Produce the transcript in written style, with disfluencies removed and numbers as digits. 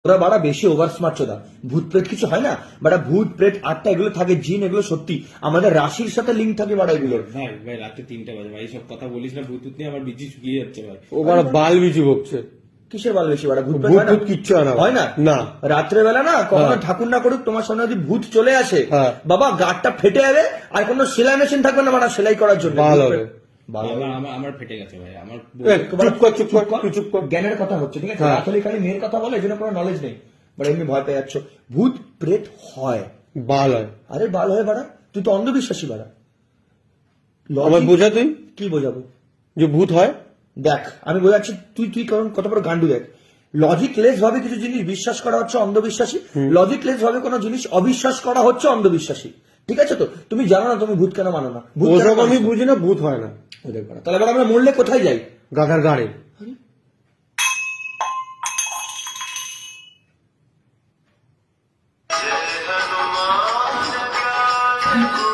ওরা বাড়া বেশি ওভার স্মার্ট চোদা। ভূত প্রেত কিছু হয় না বাড়া, ভূত প্রেত আটটা এগুলো থাকে, জিন এগুলো সত্যি আমাদের রাশির সাথে লিঙ্ক থাকে বাড়া এগুলো। ভাই ভাই রাতে 3টা বাজে ভাই, সব কথা বলিস না, ভূত নিয়ে আমার বিচি শুকিয়ে যাচ্ছে ভাই। ও বাড়া বাল বিচি বকছে। কিসের বাল বেশি বাড়া? ভূত প্রেত ভূত হয় না? ভূত কিচ্ছু হয় না। হয় না না। রাত্রেবেলা না কখনো হ্যাঁ। ঠাকুর না করুক তোমার সামনে যদি ভূত চলে আসে, হ্যাঁ। বাবা গাঁটটা ফেটে যাবে, আর কোনো সেলাই মেশিন থাকবে না বাড়া সেলাই করার জন্য। বাল ভূত হবে। প্রেত- বাল হবে। আমার ফেটে গেছে ভাই, আমার চুপ কর চুপ কর তুই চুপ কর। জ্ঞানের কথা হচ্ছে, ঠিক আছে? হ্যাঁ। আসলে খালি মেয়ের কথা বলে, এই জন্য কোনো নলেজ নেই, বাট এমনি ভয় পেয়ে যাচ্ছ। ভূত প্রেত হয়, বাল হয়। আরে বাল হয় বাড়া, তুই তো অন্ধবিশ্বাসী বাড়া। আমার Logic- বোঝা তুই কি বোঝাবো? যে ভূত হয়। দেখ আমি বোঝাচ্ছি, তুই তুই কারণ কত বড় গান্ডু। দেখ, লজিকলেস ভাবে কিছু জিনিস বিশ্বাস করা হচ্ছে অন্ধবিশ্বাসী, লজিকলেস ভাবে কোনো জিনিস অবিশ্বাস করা হচ্ছে অন্ধবিশ্বাসী। ঠিক আছে? তো তুমি জানো না তুমি ভূত কেন মানো না? ভূত কেন ওসব মানো আমি না? বুঝি না, ভূত হয় না। ওদের পাড়া। তাহলে এবার আমরা মরলে কোথায় যাই? গাধার গাড়ি। हनुमान ज्ञान गुण